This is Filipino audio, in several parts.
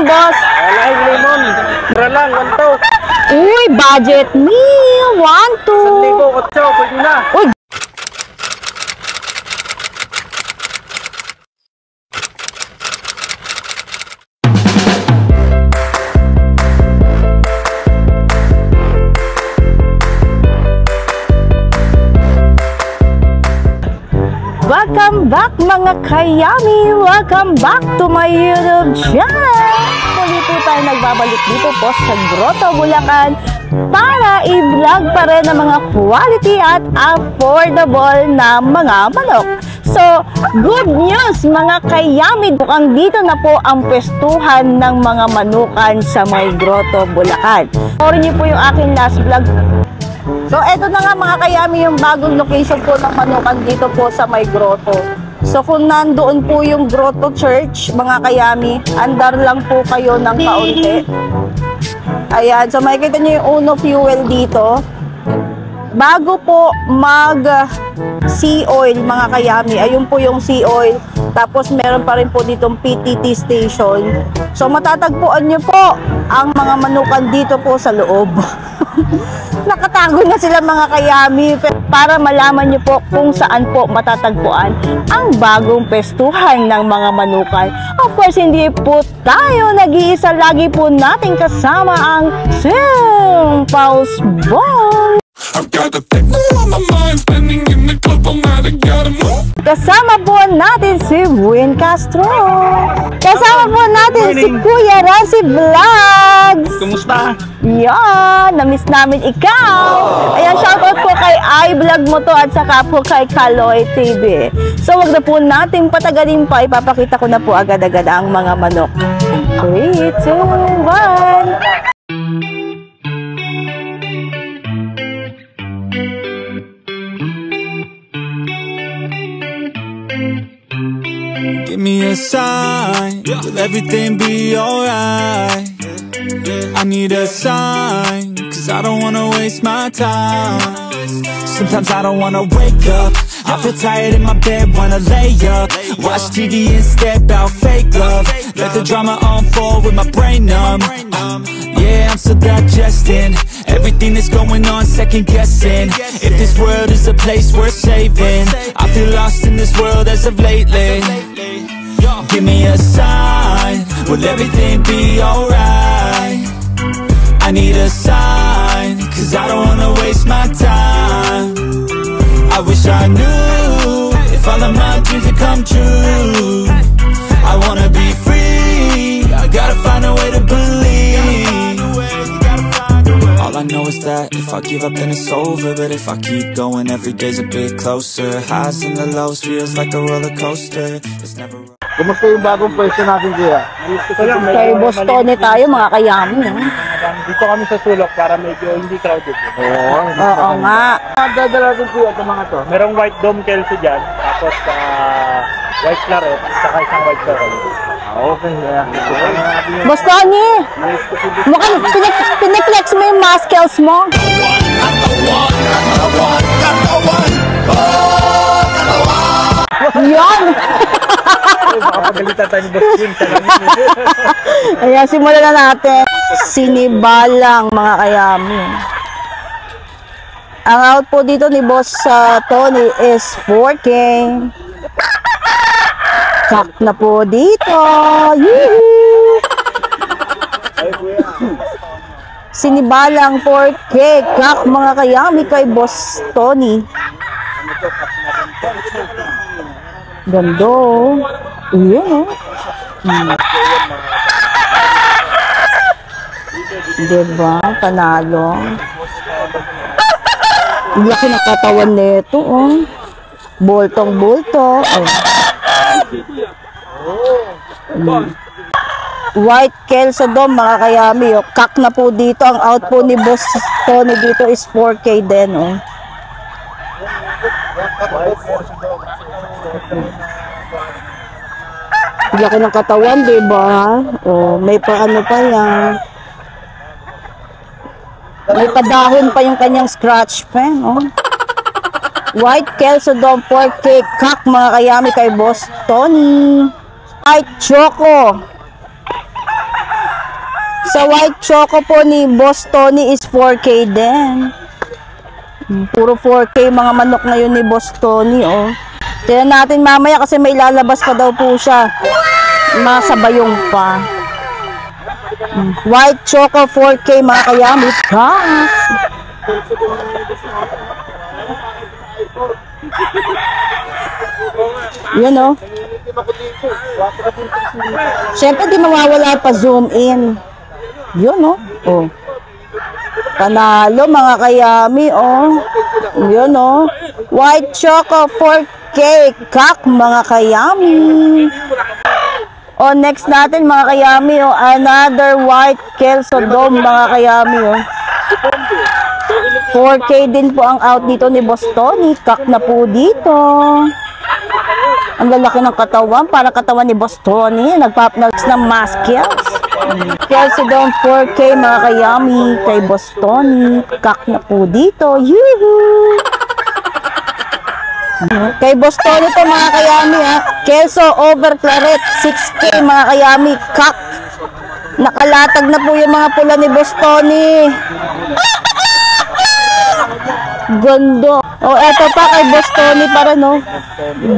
boss? Live lemon. Tara lang, 1 Uy, budget meal. 1, 2. 1,800, pwede na. Uy. Welcome back mga kayami! Welcome back to my YouTube channel! Muli po tayo nagbabalik dito po sa Grotto, Bulacan para i-vlog pa rin ang mga quality at affordable na mga manok. So, good news mga kayami! Mukhang dito na po ang pwestuhan ng mga manukan sa may Grotto, Bulacan. Sorry niyo po yung aking last vlog. So, eto na nga mga kayami yung bagong location po ng manukan dito po sa may Grotto. So, kung nandoon po yung Grotto Church, mga kayami, andar lang po kayo ng kaunti. Ayan, so makikita nyo yung Uno Fuel dito. Bago po mag-sea oil, mga kayami, ayun po yung sea oil. Tapos, meron pa rin po ditong PTT station. So, matatagpuan nyo po ang mga manukan dito po sa loob. Nakatago na sila mga kayami para malaman nyo po kung saan po matatagpuan ang bagong pestuhan ng mga manukan. Of course, hindi po tayo nag-iisa. Lagi po natin kasama ang Pulse Boy. I've got the techno on my mind, spending in the club all night, I gotta move. Kasama po natin si Win Castro. Kasama po natin si Kuya Rancy Vlogs. Kumusta? Yan, na-miss namin ikaw. Ayan, shoutout po kay iVlog mo to at saka po kay Kaloy TV. So, wag na po natin patagalin pa. Ipapakita ko na po agad-agad ang mga manok. 3, 2, 1. Give me a sign, will everything be alright? I need a sign, cause I don't wanna waste my time. Sometimes I don't wanna wake up, I feel tired in my bed, wanna lay up. Watch TV instead, about fake love. Let the drama unfold with my brain numb. Yeah, I'm still digesting everything that's going on, second guessing if this world is a place worth saving. I feel lost in this world as of lately. Give me a sign, will everything be alright? I need a sign, cause I don't wanna waste my time. I wish I knew if all of my dreams would come true. I wanna be free, I gotta find a way to believe. All I know is that if I give up then it's over. But if I keep going, every day's a bit closer. Highs and the lows, feels like a roller coaster. It's never. Kumusta yung bagong pwesto natin, Kuya? Kay Boston tayo mga kayami. Dito kami sa sulok para medyo hindi crowded. Oo nga. Dadala rin po ito mga to. Merong white dome Kelsey dyan. Tapos white claret. Saka isang white chocolate. Okay. Boss Tony, mukhang piniflex mo yung muscles mo. Yan! Makapagalitan tayo ni Boss Jim. Ayan, simulan na natin. Sinibalang mga kayami. Ang out po dito ni Boss Tony is 4K. Kak na po dito. Yee! Sinibalang 4K. Kak mga kayami kay Boss Tony. Gando. Iyon, oh. Diba? Panalo. Laki na katawan nito, oh. Bultong-bulto. Oh. White Kelso Dome, mga kayami, oh. Kak na po dito. Ang out po ni Boss Tony dito is 4K din, oh. Laki ng katawan, diba? Oh, may paano pa yan. May padahon pa yung kanyang scratch pen, oh. White Kelso Dome 4K Kak, mga kayami kay Boss Tony. White Choco. Sa white choco po ni Boss Tony is 4K din. Puro 4K mga manok ngayon ni Boss Tony, oh. Tignan natin mamaya kasi may lalabas pa daw po siya. Masabayong pa. White choco 4K mga kayami. Yan, oh. Siyempre di mawawala pa zoom in. Yun, oh. Oh. Panalo mga kayami, oh. Yun, oh. White choco 4K kak mga kayami. Oh, next natin mga kayami, oh. Another white Kelso Dome mga kayami, oh. 4K din po ang out dito ni Boss Tony. Kak na po dito. Ang lalaki ng katawan, para katawan ni Boss Tony. Nagpapnags ng muscles. Kelso Dome 4K mga kayami kay Boss Tony. Kak na po dito. Yuhu! Kay Boss Tony to mga kayami, ha. Kelso over claret 6K mga kayami. Kak. Nakalatag na po yung mga pula ni Boss Tony. Ganda. Oh, eto pa kay Boss Tony para, no.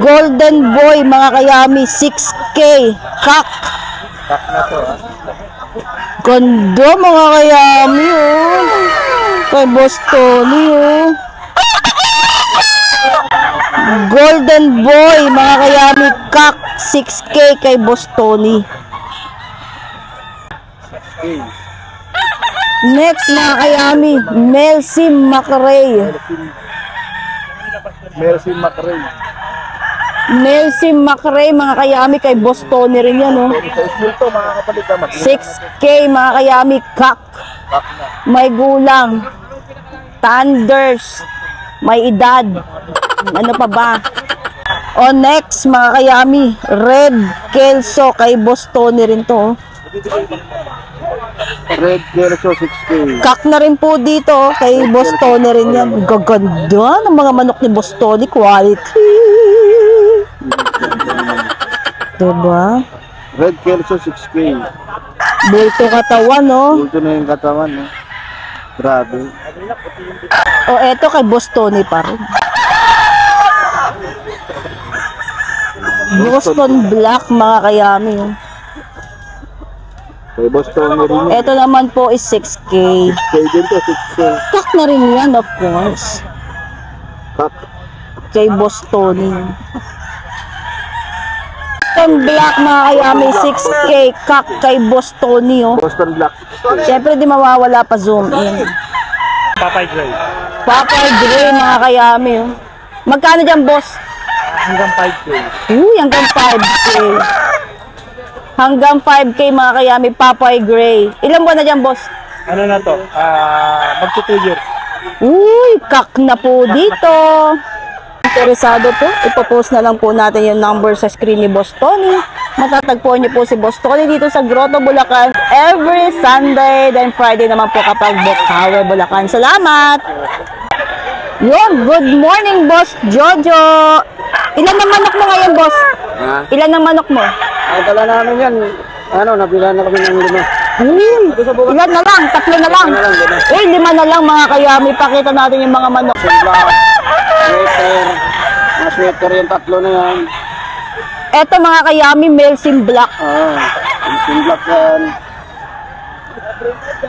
Golden Boy mga kayami 6K. Kak. Kak na to, ha. Ganda mga kayami, oh. Kay Boss Tony, oh. Golden Boy mga kayami. Kak 6K kay Boss Tony. Next mga kayami, Melcy McRae. Melcy McRae. Melcy McRae mga kayami kay Boss Tony rin yan, oh. Ito mga kapalit naman. 6K mga kayami. Kak. May gulang. Thunders. May edad. Ano pa ba? O next mga kayami, Red Kelso kay Boss Tony rin to, oh. Red Kelso 6K. Kak na rin po dito, oh, kay Boss Tony rin yan. Gaganda ng mga manok ni Boss Tony. Quality. Diba? Red Kelso 6K. Bulto katawan, oh. Bulto na yung katawan, no? Grabe. O eto kay Boss Tony pa rin. Boston Black mga kayami, oh. Kay Boss Tony rin. Eto naman po is 6K. 6K din to, 6K. Kak na rin yan, of course. Kak. Kay Boss Tony. Boston Black mga kayami, 6K. Kak kay Boss Tony, oh. Boston Black 6K. Siyempre di mawawala pa zoom in. Papay Gray. Papay Gray mga kayami, oh. Magkano dyan, boss? Hanggang 5K. Uy, hanggang 5K. Hanggang 5K mga kayami, Papay Gray. Ilan buwan na dyan, boss? Ano na to? Magto 2 years. Uy, kak na po dito. Interesado po, ipopost na lang po natin yung number sa screen ni Boss Tony. Matatagpuan niyo po si Boss Tony dito sa Grotto, Bulacan every Sunday, then Friday naman po kapag Bokawe, Bulacan. Salamat! Yun, good morning, Boss Jojo. Ilan ang manok mo ngayon, boss? Ha? Ilan ang manok mo? Ay, dala namin yan. Ano, nabila na kami ng 5. Ilan na lang? 3 na lang. 5 na lang mga kayami. Pakita natin yung mga manok. Sweater. Mga sweater yung 3 na yan. Eto mga kayami, Melsim Black. Melsim Black yan.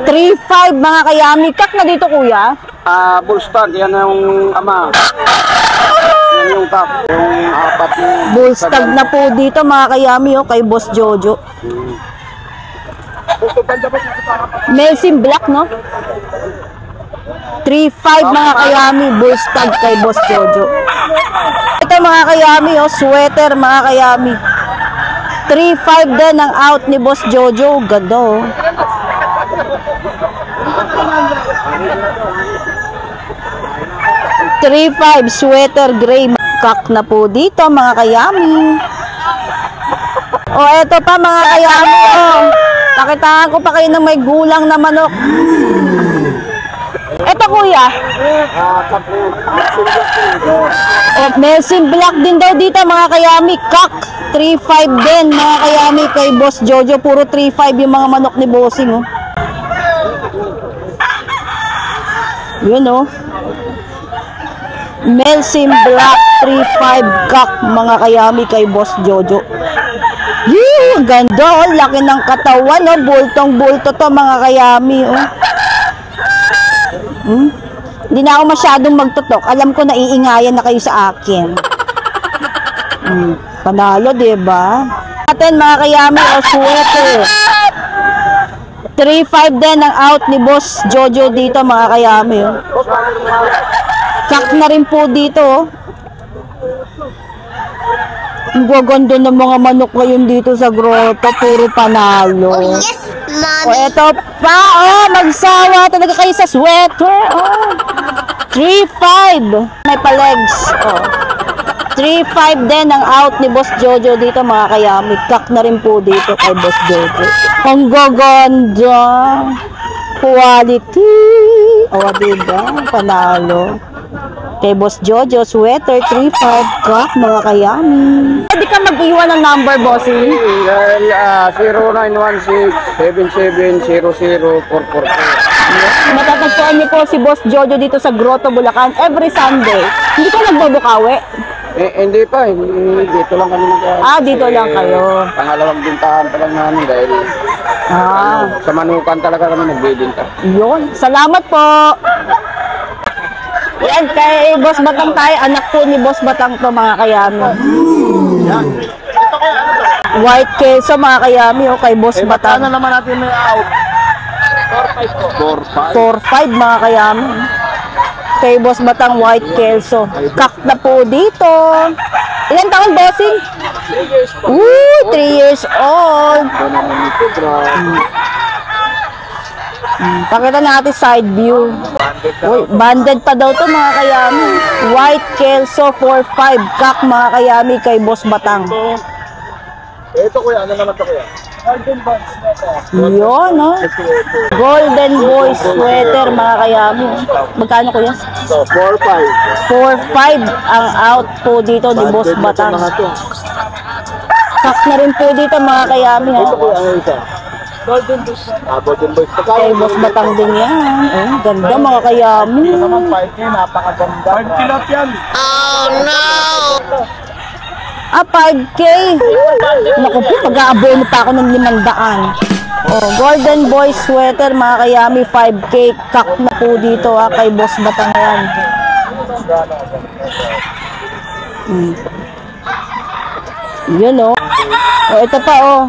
3.5 mga kayami. Kak na dito, kuya? Bull stud, yan yung ama. Yan yung top. Yung 4 yung... Bull stag na po dito mga kayami, oh, kay Boss Jojo. Melsim Black, no? 3.5 mga kayami, bull stag kay Boss Jojo. Ito mga kayami, oh, sweater mga kayami. 3.5 din ang out ni Boss Jojo. Ganda, oh. $3.5 sweater gray. Kak na po dito mga kayami. O eto pa mga kayami, oh. Pakitaan ko pa kayo ng may gulang na manok. Eto kuya. Oh, Melsim Black din daw dito mga kayami. Kak 3.5 din mga kayami kay Boss Jojo. Puro 3.5 yung mga manok ni Bossing, oh. Yun oh. Melsim Black 35 Kak mga kayami kay Boss Jojo. Yun, ganda oh, laki ng katawan oh, bultong-bulto to mga kayami oh. Hindi na ako masyadong magtutok. Alam ko naiingayan na kayo sa akin. Panalo, diba? Atin mga kayami o sweater. 3-5 din ang out ni Boss Jojo dito mga kayami. Oh. Kak na rin po dito. Oh. Ang gaganda ng mga manok ngayon dito sa grotto. Puro panalo. Oh, yes, o eto pa. Oh, magsawa talaga kayo sa sweater. Oh. 3-5. May pa-legs. Oh. 3-5 din ang out ni Boss Jojo dito mga kayami. Kak na rin po dito kay Boss Jojo. Ang gaganda. Quality. O, diba? Panalo. Kay Boss Jojo, sweater, 3-5, kak, mga kayami. Pwede ka mag-iwan ng number, bossing? 0916-7700-442. Matatagpuan niyo po si Boss Jojo dito sa Grotto, Bulacan every Sunday. Hindi ka nagbabukawi? Hindi pa, dito lang kami dito lang kayo. Pangalawang bintahan pa lang namin dahil sa manukan talaga kami nagbibinta. Yun, salamat po. Yan, kay Boss Batang tayo, anak po ni Boss Batang to mga kayami. White queso mga kayami o kay Boss Batang. Ano naman natin may out? 4-5 mga kayami. Kay Boss Batang white queso. Kak na po dito. Ilan taon, bossing? 3 years old. Pakita natin side view. Uy, banded pa daw to mga kayami. White Kelso 4-5. Kak mga kayami kay Boss Batang. Ito kuya, ano naman ito kuya? Yun, no? Golden Boy sweater mga kayami. Magkano kuya? 4-5. 4-5 ang out po dito ni Boss Batang. Kak na rin po dito mga kayami. Ito kuya, ano ito? Golden Boys. Golden Boys. Kay Boss Batang din yan. Oh, ganda mga kayami. Ito naman 5K, napakaganda. 5 kilot yan. Oh no! 5K. Naku po, mag-aabono pa ako ng 500. Oh, Golden Boy sweater mga kayami, 5K. Kak na po dito kay Boss Batang yan. Yun oh. Oh, ito pa oh.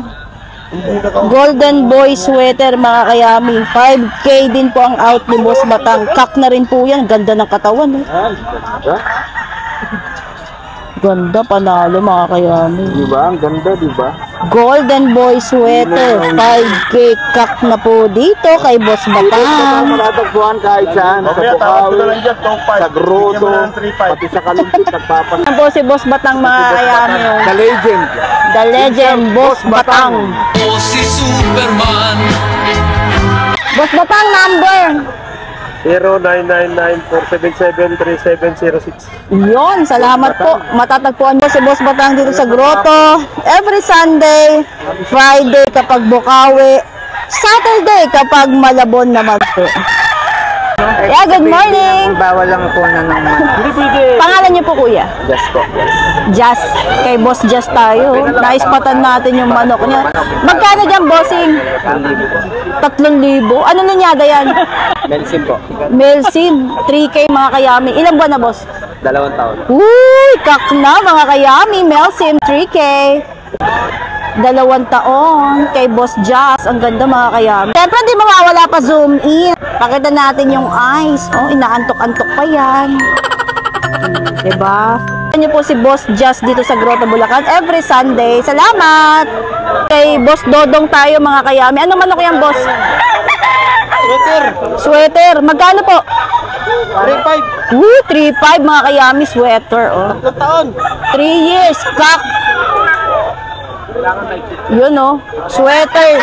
Golden Boy sweater mga kayami, 5K din po ang out ni Boss Batang. Kak na rin po yan. Ganda ng katawan eh. Ganda, panalo mga kayami. Diba? Ang ganda, diba? Golden Boy sweater, 5K. Kak na po dito kay Boss Batang. Matatagpuan kahit saan. Sa Bukawi, sa Grotto, pati sa Kalumpit, nagpapas. Yan po si Boss Batang mga kayami. The legend. The legend, Boss Batang. Si Superman. Boss Batang, number. 0999-477-3706. Yun, salamat po. Matatagpuan po si Boss Batang dito sa Grotto every Sunday, Friday kapag Bukawi, Saturday kapag Malabon naman po. Yeah, good morning. Bawal lang po na naman. Pangalan niyo po kuya? Yes po. Just. Kay Boss Just tayo. Naispatan natin yung manok niya. Magkano dyan, bossing? 3,000. Ano nunyada yan? Melsim po. Melsim. 3K mga kayami. Ilang buwan na, boss? 2 taon. Uy, kak na mga kayami. Melsim, 3K. 2 taon kay Boss Jazz. Ang ganda mga kayami. Siyempre, di mawawala pa zoom in. Pakita natin yung eyes. Oh, inaantok-antok pa yan. Diba? Ano po si Boss Jazz dito sa Grotto, Bulacan every Sunday. Salamat! Kay Boss Dodong tayo mga kayami. Ano manok yan, boss? Sweater. Magkano po? 3-5. 3,500 mga kayami. Sweater. Oh. 3 years. Kak. Yun oh. Sweater.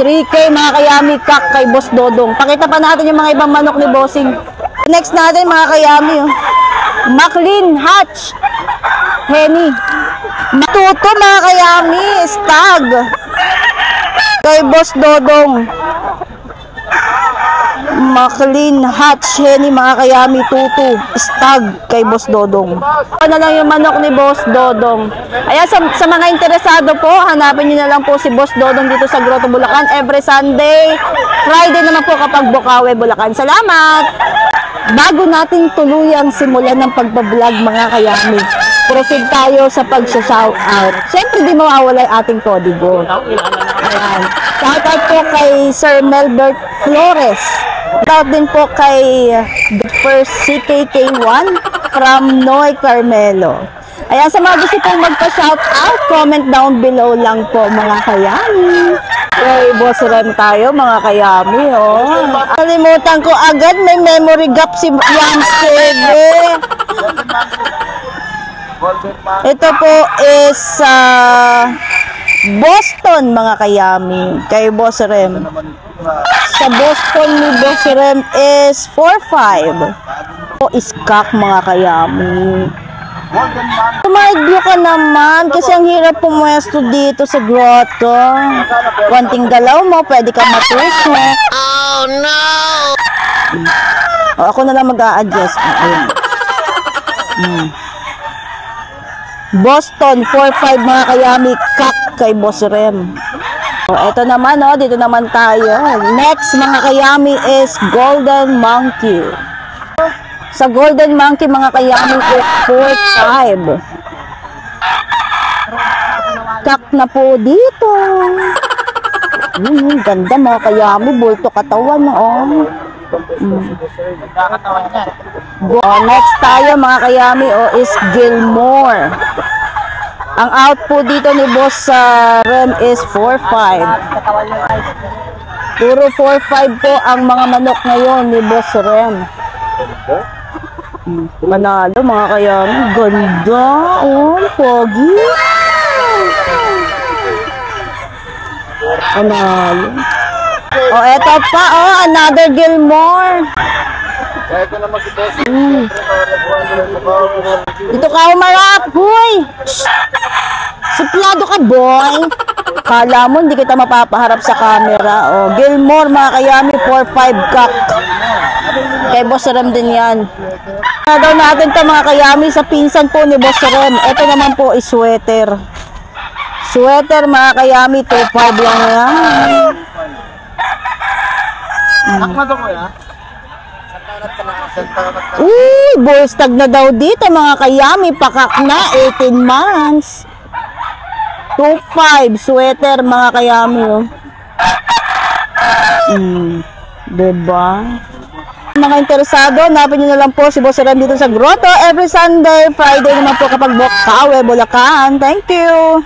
3K mga kayami. Kak kay Boss Dodong. Pakita pa natin yung mga ibang manok ni Bossing. Next natin mga kayami oh. Maclean Hatch Henny. Matuto mga kayami. Stag kay Boss Dodong. McLean Hatch Henny mga kayami tutu stag kay Boss Dodong. Ano lang yung manok ni Boss Dodong. Ayan, sa mga interesado po, hanapin niyo na lang po si Boss Dodong dito sa Grotto Bulacan every Sunday, Friday naman po kapag Bukawi, Bulacan. Salamat! Bago natin tuluyang simulan ng pagbablog mga kayami, proceed tayo sa pag-shout out. Siyempre di mawawala yung ating kodigo. Ayan. Shout out po kay Sir Melbert Flores. Shout out din po kay the first CKK1 from Noy Carmelo. Ayan, sa mga gusto pong magpa-shout out, comment down below lang po mga kayami. Kay Boss Rem tayo mga kayami, oh. Kalimutan ko agad, may memory gap si Yang Sebe. Ito po is Boston mga kayami, kay Boss Rem. Sa Boston ni Boss Rem is 4-5. O iskak mga kayami. Tumagyo ka naman kasi ang hirap pumuesto dito sa grotto. Konting galaw mo, pwede ka matusok. Oh no! O, ako na lang mag-a-adjust. Ayun. Boston 4-5 mga kayami, kak kay Boss Rem. O, eto naman, o, dito naman tayo. Next mga kayami is Golden Monkey. Sa Golden Monkey mga kayami is 4-5. Kak na po dito. Ganda mga kayami, bulto katawan, oh. Next tayo mga kayami, is Gilmore. Ang out po dito ni Boss Rem is 4-5. Puro 4-5 po ang mga manok ngayon ni Boss Rem. Manalo mga kayami. Ganda. Oh, pogi. Manalo. Oh, eto pa. Oh, another Gilmore. Dito ka umarap. Huy. Suplado ka, boy. Kala mo, hindi kita mapapaharap sa camera. Oh, Gilmore mga kayami, 4-5 kak. Kay Boss Rem din yan. Daw natin ito mga kayami sa pinsan po ni Boss Rem. Ito naman po is sweater. Sweater mga kayami, 2-5 lang yan. Uy, bullstag na daw dito mga kayami. Pakak na, 18 months. 2-5 sweater mga kayami. Diba? Mga interesado, napin nyo na lang po si Boss Rem dito sa Grotto every Sunday, Friday naman po kapag Bukawi, Bulacan. Thank you.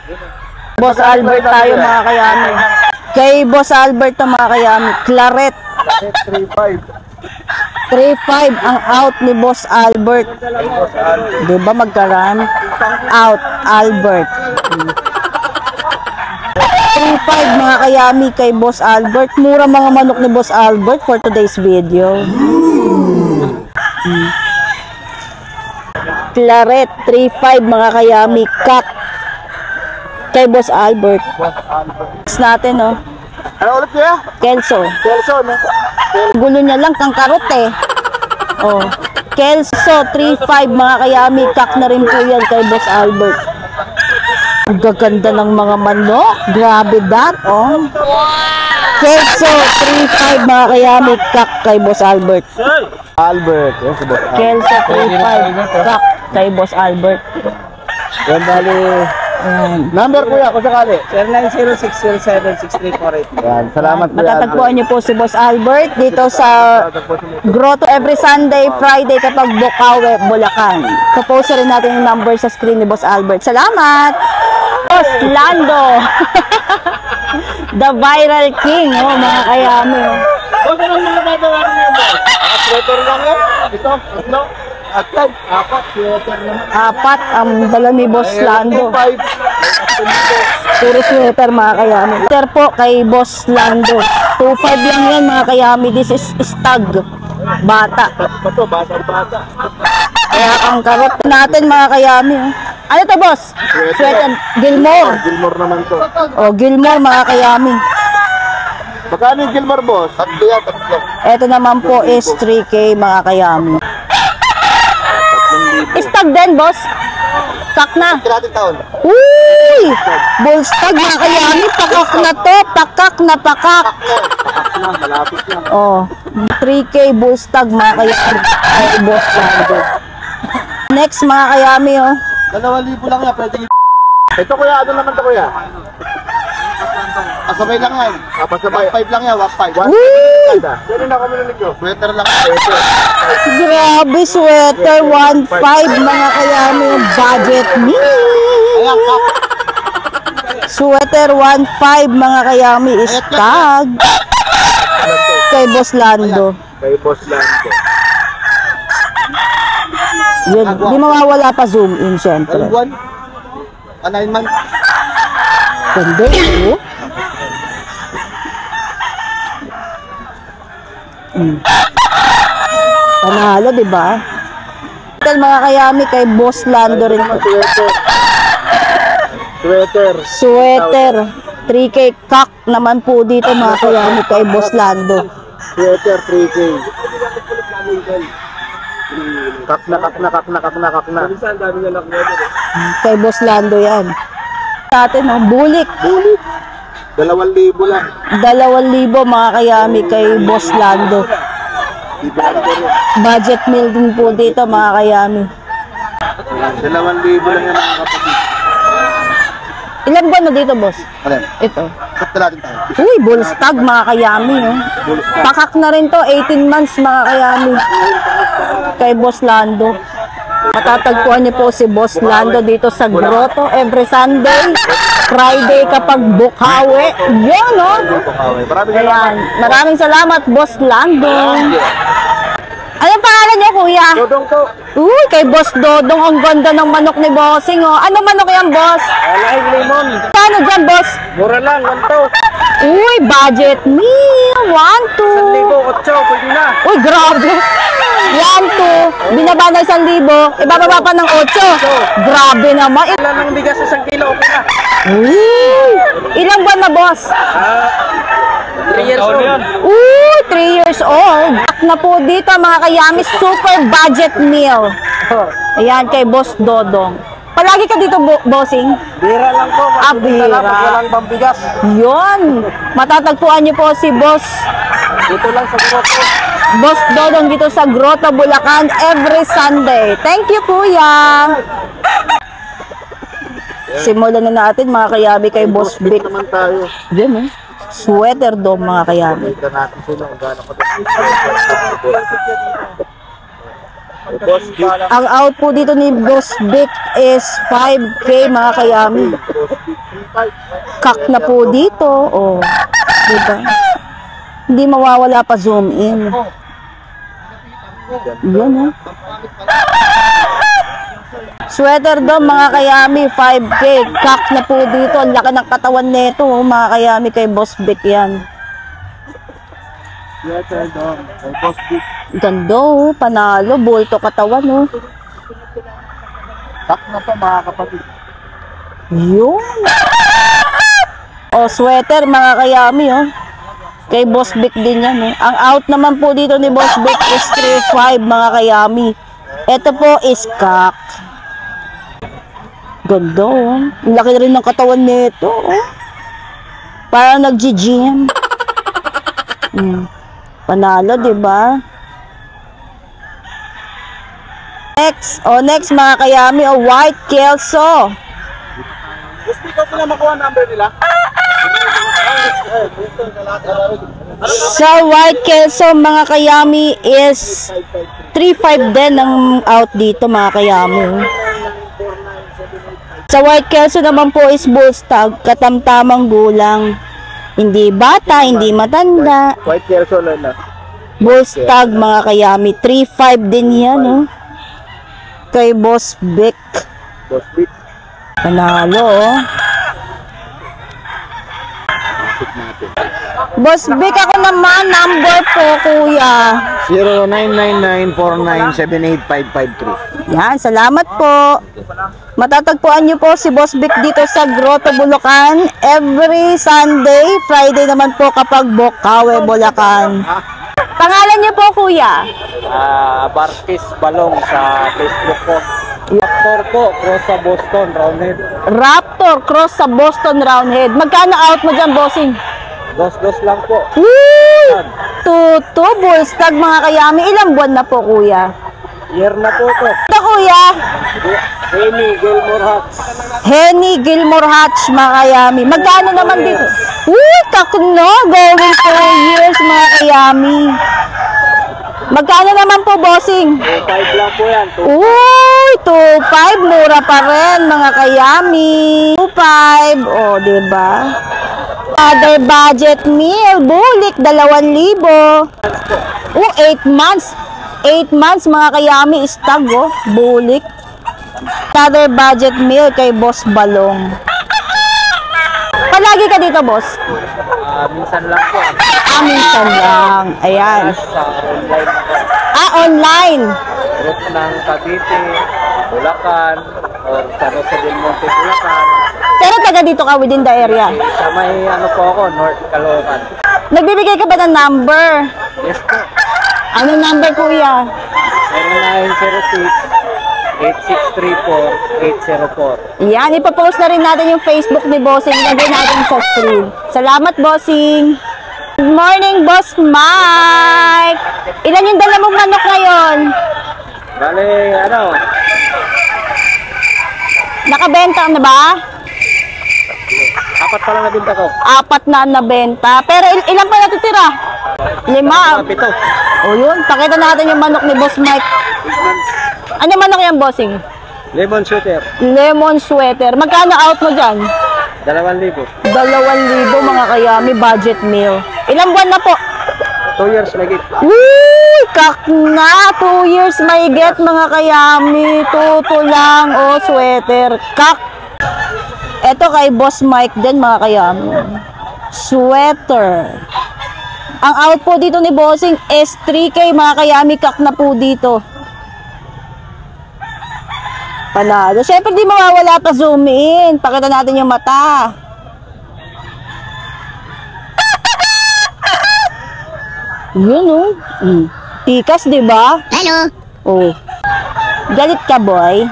Boss Albert tayo mga kayami. Kay Boss Albert to mga kayami, Claret 3-5 ang out ni Boss Albert. Diba magkaran? Out Albert. 3-5 mga kayami kay Boss Albert. Mura mga manok ni Boss Albert for today's video. Claret 3-5 mga kayami, kak kay Boss Albert. Next natin, oh. Ano ulit niya? Kelso. Kelso, no? Gulo niya lang kang karot, eh. Oh. Kelso 3-5 mga kayami, kak na rin po yan kay Boss Albert. Ang gaganda ng mga manok. Grabe that, oh. Kelso 3-5 mga kayami, kak kay Boss Albert. Albert. Yes, Boss Albert. Kelso 3-5 kak kay Boss Albert. Yan, bali. Number kuya, kung sakali. 0906076348. Yan, salamat kuya. Matatagpuan niyo po si Boss Albert dito sa Grotto every Sunday, Friday kapag Bukawi, Bulacan. Popost rin natin yung number sa screen ni Boss Albert. Salamat! Boss Lando! The viral king, oh, mga kayami. Boss, anong mga dadawin niyo, boss? Sweater lang yan? Ito? Ito? Apat, sweater naman. Apat ang dala ni Boss Lando. Puro sweater mga kayami. Sweater po kay Boss Lando. 2-5 lang yan mga kayami. This is stag. Bata. Ito, bata-bata. Kaya ang karot natin mga kayami. Ano to, boss? Sweater. Gilmore. Gilmore naman to. O, Gilmore mga kayami. Magkano yung Gilmar, boss? Tatlo yan, tatlo. Ito naman po is 3K mga kayami. Stag din, boss. Kak na. Kirating taon. Uy! Bullstag mga kayami. Pakak na to. Pakak na pakak. Malapit na. Oh, 3K bullstag mga kayami. Ay, boss Lando. Next mga kayami, oh. 2,000 lang yan, pwede. Ito kuya, ano naman to kuya? Pasabay lang yan. Pasabay. 1.5 lang yan, 1.5. Woo! Ganun ako minulig ko. Sweater lang. Sweater. Grabe, sweater. 1.5 mga kayami. Budget me. Ayan, kak. Sweater 1.5 mga kayami. Stag. Kay Boss Lando. Kay Boss Lando. Yun, di mawawala pa zoom in syempre. 9 months. Ganda yun. Panalo, di ba? Ito mga kayami kay Boss Lando rin. Sweater. Sweater. Sweater. 3K kak naman po dito mga kayami kay Boss Lando. Sweater 3K. Kak na. Kay Boss Lando yan. Natin, no? Bulik. 2,000 lang. 2,000 mga kayami kay Boss Lando. Budget meal din po dito mga kayami. 2,000 lang yan mga kapatid. Ilan buwan na dito, boss? Ano? Ito. Sakta natin tayo. Uy, bullstag mga kayami. Oh. Pakak na rin to, 18 months mga kayami. Kay Boss Lando. Matatagpuan niyo po si Boss Lando dito sa Grotto every Sunday. Friday kapag Bukawi. Yan, no? Ayan. Maraming salamat, Boss Lando. Anong pangalan niyo, kuya? Dodong to. Uy, kay Boss Dodong. Ang ganda ng manok ni Bossing, oh. Ano manok yan, boss? Alaing limon. Paano dyan, boss? Mura lang, 1,000. Uy, budget meal. 1,2. 1,800, pwede na. Uy, grabe. 1,2. Binaba na 1,000. Ibababa pa ng 8. Grabe naman. Wala nang bigas sa 1 kilo, okay na. Uy, ilang buwan na, boss? 3 years old. Uy, 3 years old. Back na po dito, mga kayami. Super budget meal. Ayan, kay Boss Dodong. Palagi ka dito, bossing? Bira lang po. Bira. Walang pambigas. Yun. Matatagpuan niyo po si Boss. Dito lang sa Grotto. Boss Dodong dito sa Grotto, Bulacan every Sunday. Thank you, kuya. Simulan na natin mga kayami kay Boss Vic. naman tayo. Yan, eh. Sweater dome mga kayami. Ito natin sila kung gaano ka. Ang out po dito ni Boss Vic is 5K mga kayami. Kak na po dito. Oh, diba? Hindi mawawala pa zoom in. Yan, eh. Sweater dome mga kayami, 5K. Kak na po dito. Ang laki ng katawan nito, oh, mga kayami kay Boss Vic yan. Sweater dome. Kay Boss Vic. Ganda, oh, panalo, bulto katawan, oh. Kak na to mga kapatid. Yun. Oh, sweater mga kayami, oh. Kay Boss Vic din yan, oh. Ang out naman po dito ni Boss Vic is 3.5 mga kayami. Ito po is kak. Ganda, oh. Ang laki rin ng katawan nito, oh. Parang nag-gym. Panalo, diba? Next mga kayami, oh, white kelso. Gusto ko sila makuha number nila? Sa white kelso mga kayami is 3.5 din ang out dito mga kayami. Sa white kelso naman po is bullstag, katamtamang gulang. Hindi bata, hindi matanda. White Kelso lang na. Bullstag mga kayami, 3.5 din yan, oh. Kay Boss Vic. Boss Vic. Panalo, oh. Boss Vic natin. Boss Vic, ako naman, number po, kuya. 0999-4978-553. Yan, salamat po. Matatagpuan niyo po si Boss Vic dito sa Grotto, Bulacan. Every Sunday, Friday naman po kapag Bocaue, Bulacan. Pangalan niyo po, kuya? Barkis Balong sa Facebook po. Raptor po, cross sa Boston, Roundhead. Raptor, cross sa Boston Roundhead. Magkano out mo dyan, bossing? Dos-dos lang po. Woo! Tuto, bullstag mga kayami. Ilang buwan na po, kuya? Year na po to. Ito, kuya. Henny Gilmore Hats. Henny Gilmore Hatch, mga kayami. Magkano naman dito? Uy, kakno. Going 4 years, mga kayami. Magkano naman po, bossing? 2.5 lang po yan. Uy, 2.5. Mura pa rin, mga kayami. 2.5. O, diba? Other budget meal. Bulik, 2,000. 8 months. 8 months, mga kayami. Istag, oh. Bulik. Other budget meal kay Boss Balong. Palagi ka dito, boss? Minsan lang po. Minsan lang. Ayan. Sa online po. Online. Route ng Cavite, Bulacan, or San Jose del Monte, Bulacan. Pero taga dito ka within the area. Sa may ano po ako, North Caloocan. Nagbibigay ka ba ng number? Yes po. Anong number, kuya? 0906-8634-804. Yan, ipapost na rin natin yung Facebook ni Bossing. Lagay natin sa screen. Salamat, Bossing. Good morning, Boss Mike. Ilan yung dala mong manok ngayon? Bale, ano? Nakabenta na ba? 4 pa lang nabinta ko. 4 na nabenta. Pero ilan pa natitira? 5. 7. O yun, pakita natin yung manok ni Boss Mike. Ano manok yan, Bossing? Lemon shooter. Lemon sweater. Magkano out mo dyan? 2,000. 2,000 mga kayami, budget meal. Ilang buwan na po? 2 years lagi. Uy, kakna! 2 years may get mga kayami. Tuto lang, o sweater. Kak! Eto kay Boss Mike din mga kayami. Sweater. Ang out po dito ni Bossing is 3K mga kayami. Kak na po dito. Panalo. Siyempre di mawawala pa zoom in. Pakita natin yung mata. Yun oh. Tikas, di ba? Hello. Oh. Galit ka, boy.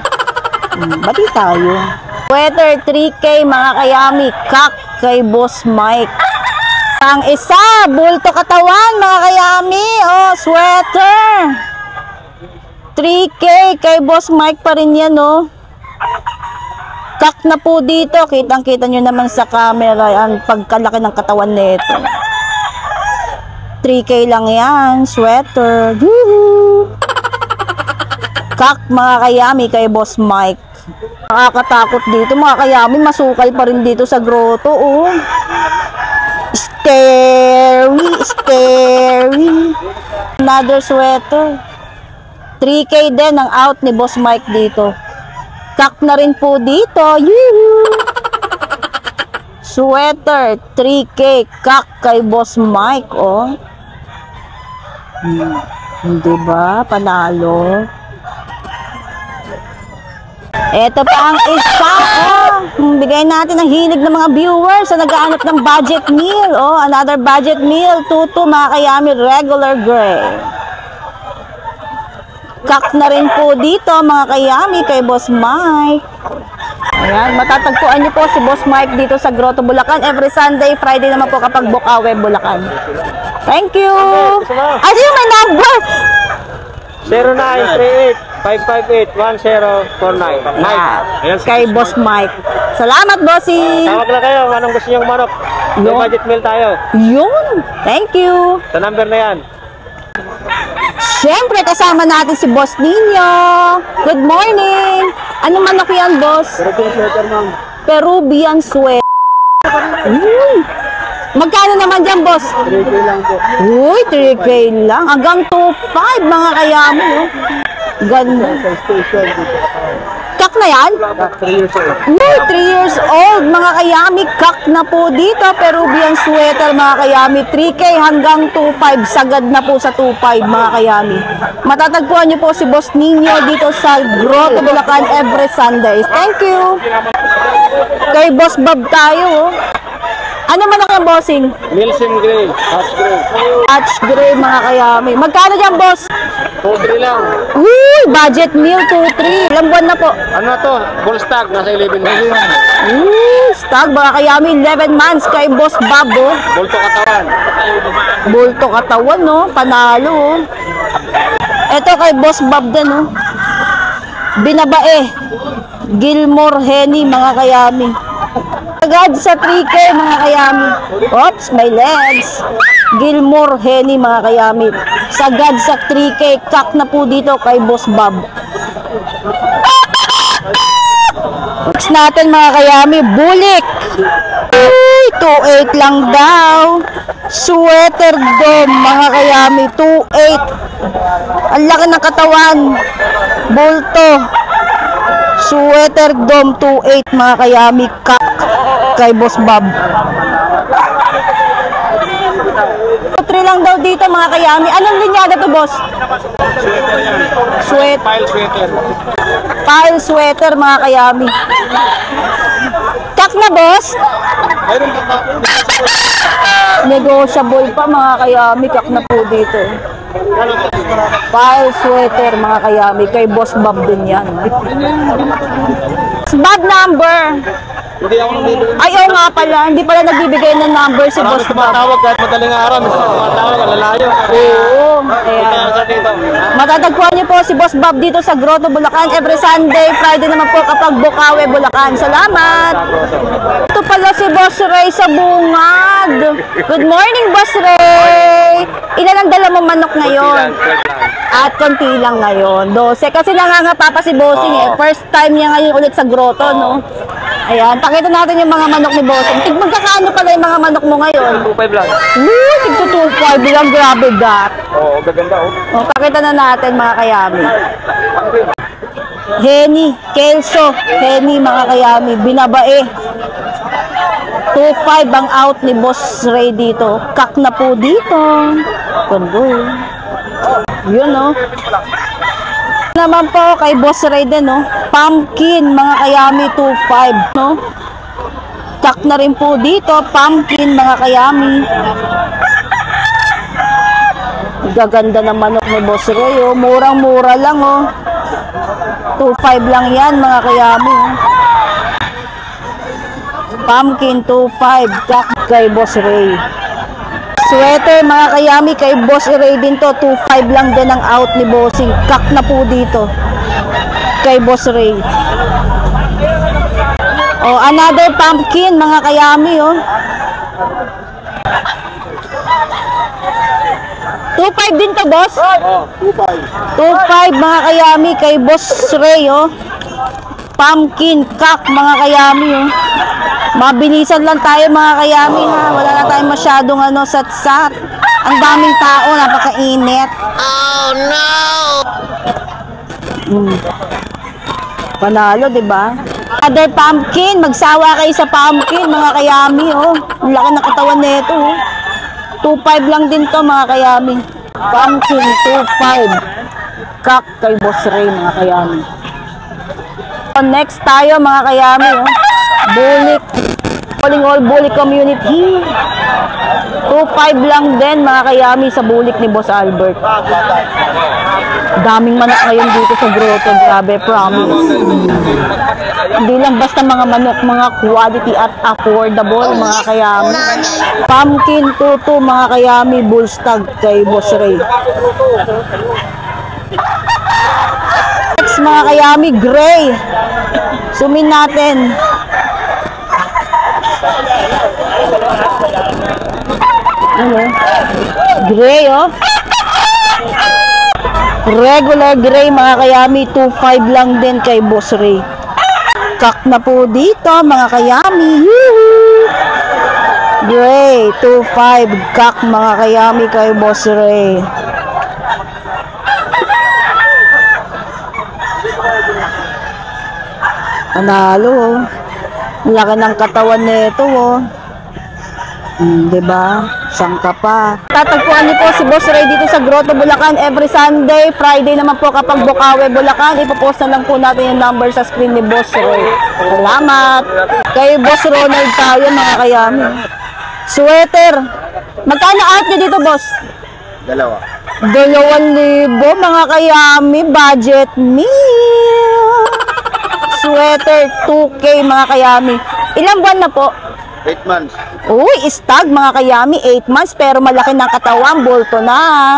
Bati tayo. Sweater 3K mga kayami. Kak kay Boss Mike. Ang isa, bulto katawan mga kayami. Oh, sweater. 3K kay Boss Mike pa rin yan, oh. Kak na po dito. Kitang-kita nyo naman sa camera ang pagkalaki ng katawan nito. 3K lang yan. Sweater. Woohoo! Kak mga kayami kay Boss Mike. Nakakatakot dito mga kayami. Masukal pa rin dito sa grotto, oh. Scary, scary. Another sweater. 3K din ang out ni Boss Mike dito. Kak na rin po dito. Yoo! Sweater 3K. Kak kay Boss Mike, oh. Diba? Panalo. Ito pa ang isa, oh. Bigay natin ang hilig ng mga viewers sa naghahanap ng budget meal, oh. Another budget meal. Tuto mga kayami, regular gray. Kak na rin po dito mga kayami kay Boss Mike. Ayan, matatagpuan niyo po si Boss Mike dito sa Grotto, Bulacan. Every Sunday, Friday naman po kapag Bocaue, Bulacan. Thank you! Ano yung may number? 0938-558-1049. Yeah, kay Boss Mike. Salamat, Bossy! Tawag lang kayo, anong gusto niyong manok? May Yun. budget meal tayo. Yun! Thank you! Sa number na yan. Siyempre, kasama natin si Boss Nino. Good morning! Ano manok yan, Boss? Peruvian sweater. Magkano naman dyan, Boss? 3K lang po. Uy, 3K lang. Hanggang 2.5 mga kayamo. Oh. Ganda. Sa station dito. Kak na yan? 3 years old. 3 years old, mga kayami. Kak na po dito. Peruvian sweater, mga kayami. 3K hanggang 2.5. Sagad na po sa 2.5, mga kayami. Matatagpuan niyo po si Boss Nino dito sa Grotto, Bulacan every Sunday. Thank you. Kay Boss Bob tayo. Ano man ang bossing? Nielsen Gray, Hatch Gray. Hatch Gray, mga kayami. Magkano dyan, boss? 2-3 lang. Uy, budget meal 2-3. Ilang buwan na po? Ano to? Full stock, nasa 11 months. Stag, mga kayami, 11 months kay Boss Bob, oh. Bulto katawan. Bulto katawan, no? Panalo, oh. Ito kay Boss Bob din, oh. Binabae. Gilmore Henny, mga kayami. Agad sa 3K, mga kayami. Oops, my legs. Gilmore Henny, mga kayami. Sagad sa 3K. Kak na po dito kay Boss Bob. Next natin, mga kayami, bulik. Uy, 2.8 lang daw. Sweater dome, mga kayami, 2.8. Ang laki ng katawan. Bulto. Sweater dome, 2.8, mga kayami. Kak kay Boss Bob. 3 lang daw dito, mga kayami. Anong linyada to, boss? Sweater. Pile sweater. Pile sweater, mga kayami. Kak na, boss? Mayroon pa. Negotiable pa, mga kayami. Kak na po dito. Pile sweater, mga kayami. Kay Boss Bob din yan. Bob number. Hindi ako nagbibigay. Ayaw nga pala. Hindi pala nagbibigay ng number si Boss Bob. Tumatawag kahit madaling araw. Minsan tumatawag, lalayo. Oo. Ayan. Kaya sa dito. Matatagpuan niyo po si Boss Bob dito sa Grotto, Bulacan every Sunday, Friday naman po kapag Bukawi, Bulacan. Salamat! Ito pala si Boss Ray sa bungad. Good morning, Boss Ray! Ilan ang dala mo manok ngayon? At konti lang ngayon. 12. Kasi nangangapa pa si Bossing eh. First time niya ngayon ulit sa Grotto, no? Ayan, pakita natin yung mga manok ni Bossing. Magkakaano pala yung mga manok mo ngayon? 2.5 lang. Tigto 2.5 lang, grabe that. Oo, gaganda oh. O, pakita na natin, mga kayami. Henny, Kelso, Henny, mga kayami, binabae. 2.5 ang out ni Boss Ray dito. Kak na po dito. Kundo. Yun, no? Naman po kay Boss Ray din, no? Pumpkin, mga kayami, 2.5, no? Kak na rin po dito. Pumpkin, mga kayami. Gaganda ng manok ni Boss Ray, oh. Murang-mura lang, oh. 2.5 lang yan, mga kayami, oh. Pumpkin, 2.5. Kak kay Boss Ray. Sweater, mga kayami, kay Boss Ray din to. 2.5 lang din ang out ni Bossing. Kak na po dito kay Boss Ray. Oh, another pumpkin, mga kayami, oh. 2.5 din to, boss? Oh, 2.5. 2.5, mga kayami, kay Boss Ray, oh. Pumpkin, kak, mga kayami, oh. Mabilisan lang tayo, mga kayami, ha. Wala na tayong masyadong sat-sat. Ang daming tao, napakainit. Oh, no! Panalo, di ba? Other pumpkin, magsawa kayo sa pumpkin, mga kayami, oh. Ang laki ng katawan nito, oh. 2.5 lang din to, mga kayami. Pumpkin, 2.5. Kak kay Boss Ray, mga kayami. So, next tayo, mga kayami, oh. Bulik. Calling all Bulik community. 2.5 lang din, mga kayami, sa bulik ni Boss Albert. Daming manok ngayon dito sa Grotto. Grabe, promise. Hindi lang basta mga manok, mga quality at affordable, mga kayami. Pumpkin, tutu, mga kayami, bullstag kay Boss Ray. Next, mga kayami, gray. Sumin natin. Ano? Gray, oh. Regular gray, mga kayami, 2.5 lang din kay Boss Ray. Kak na po dito, mga kayami. Woohoo! Gray, 2.5. Kak, mga kayami, kay Boss Ray. Panalo, oh. Laki ng katawan nito, oh. Diba? Sangka pa. Tatagpuan niyo po si Boss Ray dito sa Grotto, Bulacan every Sunday. Friday naman po kapag Bukawi, Bulacan. Ipopost na lang po natin yung number sa screen ni Boss Ray. Salamat. Kay Boss Ronald tayo, mga kayami. Sweater. Magkano out niyo dito, Boss? 2,000, mga kayami. Budget meal. Sweater, 2K, mga kayami. Ilang buwan na po? 8 months. Uy, stag, mga kayami, 8 months, pero malaki ng katawan, bulto na.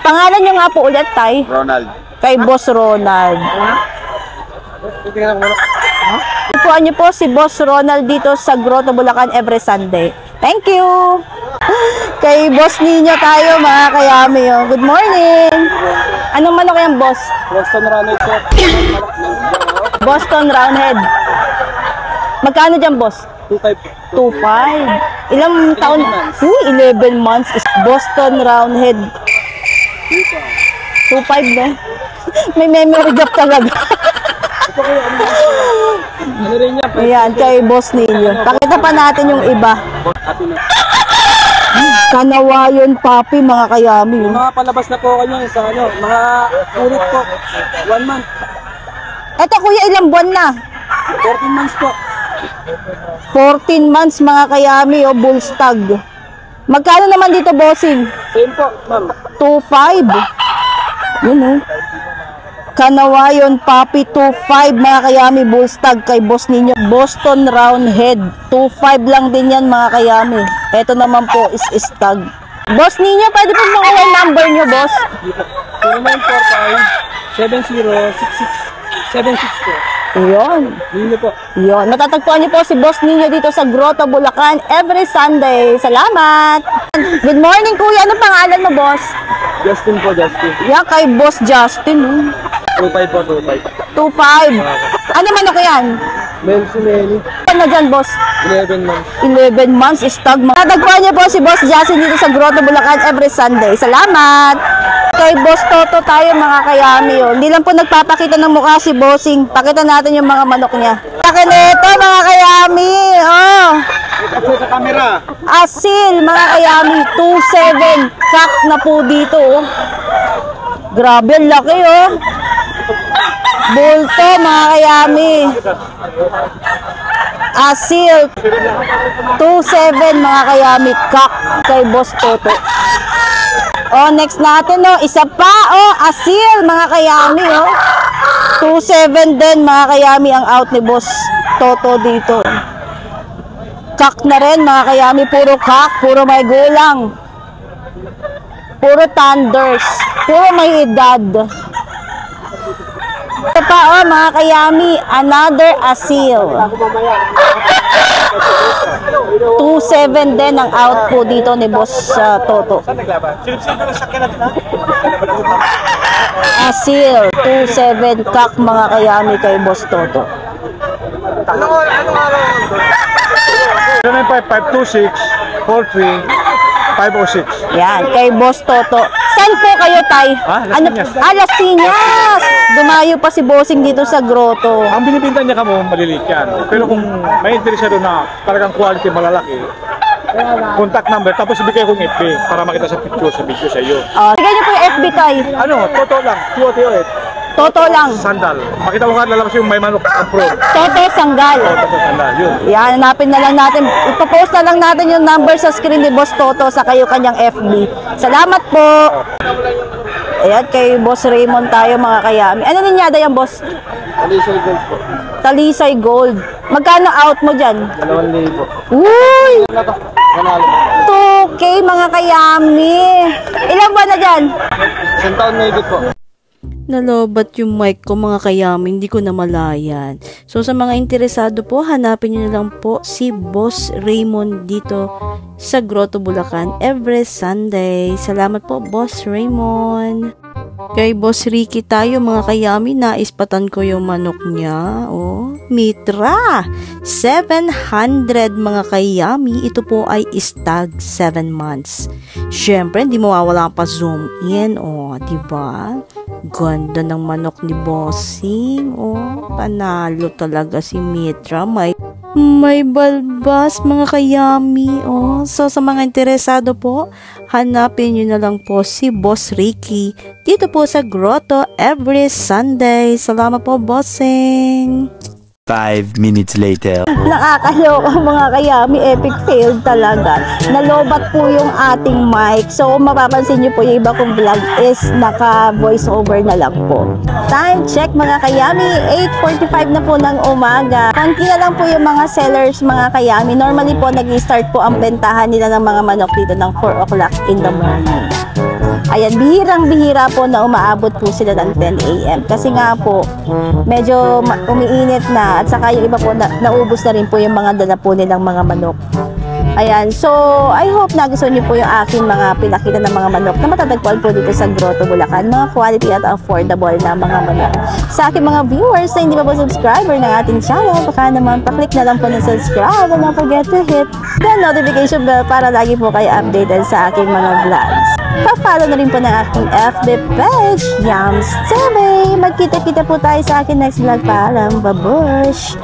Pangalan niyo nga po ulit, Tay? Ronald. Kay Boss Ronald. Ipuan niyo po si Boss Ronald dito sa Grotto, Bulacan every Sunday. Thank you! Kay Boss Nino tayo, mga kayami. Oh. Good morning! Anong manok yan, Boss? Boston Roundhead, sir. Boston Roundhead. Magkano dyan, Boss? 2.5. 2.5. Ilang taon? 11 months is Boston Roundhead. 2.5 na. May memory gap talaga. Ano rin niya? Ayan, kay Boss Nino. Pakita pa natin yung iba. Kanawayon papi, mga kayami. Mga palabas na po kanyo sa ano, mga ulit po. 1 month. Eto kuya, ilang buwan na? 14 months po. 14 months, mga kayami, o bullstag. Magkano naman dito, bossing? Same po, ma'am. 2.5. Yun, oh. Kanawayon papi, 2.5, mga kayami, bullstag kay Boss Nino. Boston Roundhead, 2.5 lang din yan, mga kayami. Ito naman po is stag. Boss Nino, pwede po mga number nyo, boss? 0945-7066-76 po. Yun. Nino po. Yun. Matatagpuan niyo po si Boss Nino dito sa Grotto, Bulacan every Sunday. Salamat! Good morning, kuya. Anong pangalan mo, boss? Justin po, Justin. Yan, kay Boss Justin. 2.5 po, 2.5. 2.5. Ano manok yan? Melly. Ano dyan, boss? 11 months. 11 months, stag. Matatagpuan niyo po si Boss Justin dito sa Grotto, Bulacan every Sunday. Salamat! Kay Boss Toto tayo, mga kayami. Oh. Hindi lang po nagpapakita ng mukha si Bossing. Pakita natin yung mga manok niya. Akin ito, mga kayami. Oh. Sa camera. Asil, mga kayami. 2.7. Kak na po dito. Oh. Grabe, ang laki, oh. Bulto, mga kayami. Asil. 2.7, mga kayami. Kak kay Boss Toto. Oh, next natin, oh, isa pa, oh, asil, mga kayami, oh. 2.7 din, mga kayami, ang out ni Boss Toto dito. Kak na rin, mga kayami, puro kak, puro may gulang. Puro thunders, puro may edad. Ito pa, oh, mga kayami, another asil. 2.7 din ang out po dito ni Boss Toto. Asil, 2.7 kak, mga kayami, kay Boss Toto. Anong araw? 09552643 506. Yan, kay Boss Toto. Saan po kayo, Tay? Las Piñas. Las Piñas! Dumayo pa si Bossing dito sa Grotto. Ang binibinta niya kamo, maliliit yan. Pero kung may interesado na talagang quality malalaki, contact number, tapos ibigay ko ng FB para makita sa picture, sa video sa iyo. Sige niyo po yung FB, Tay. Ano, totoo lang, QOTOS, Toto lang. sandal. Makita mo nga, lalabas yung may manok approve. Toto Sanggal. Totoo sandal, yun. Yan, hanapin na lang natin. Ipopost na lang natin yung number sa screen ni Boss Toto sa kayo kanyang FB. Salamat po. Ayan, kay Boss Raymond tayo, mga kayami. Ano ninyada yan, Boss? Alisal Gold po. Talisay Gold. Magkano out mo dyan? 2,000. Uy! Manalo. 2K, mga kayami. Ilang buwan na dyan? Isang taon na higit po. Nalobat yung mic ko, mga kayami, hindi ko namalayan. So sa mga interesado po, hanapin nyo na lang po si Boss Raymond dito sa Grotto, Bulacan every Sunday. Salamat po, Boss Raymond. Kay Boss Ricky tayo, mga kayami, naispatan ko yung manok niya. Oh, Mitra 700, mga kayami. Ito po ay stag 7 months. Syempre, hindi mawawala ang pa-zoom in. Oh, diba? Ganda ng manok ni Bossing. Oh, panalo talaga si Mitra. May balbas mga kayami. Oh, so sa mga interesado po, hanapin nyo na lang po si Boss Ricky dito po sa Grotto every Sunday. Salamat po, Bossing. 5 minutes later. Nakakaloka mga kayami, epic fail talaga. Nalobat po yung ating mic. So, mapapansin nyo po yung iba kong vlog is naka voice over na lang po. Time check mga kayami, 8:45 na po ng umaga. Konti na lang po yung mga sellers mga kayami. Normally po, nag-start po ang bentahan nila ng mga manok dito ng 4 o'clock in the morning. Ayan, bihirang-bihira po na umaabot po sila ng 10 a.m. Kasi nga po, medyo umiinit na at saka yung iba po, naubos na rin po yung mga dala po nilang mga manok. Ayan, so I hope nagustuhan niyo po yung aking mga pinakita ng mga manok na matatagpuan po dito sa Grotto, Bulacan. Mga quality at affordable na mga manok. Sa aking mga viewers na hindi pa po subscriber ng ating channel, baka naman paklik na lang po ng subscribe and don't forget to hit the notification bell para lagi po kayo updated sa aking mga vlogs. Pa-follow na rin po ng aking FB page, Yams TV. Magkita-kita po tayo sa aking next vlog. Paalam, babush!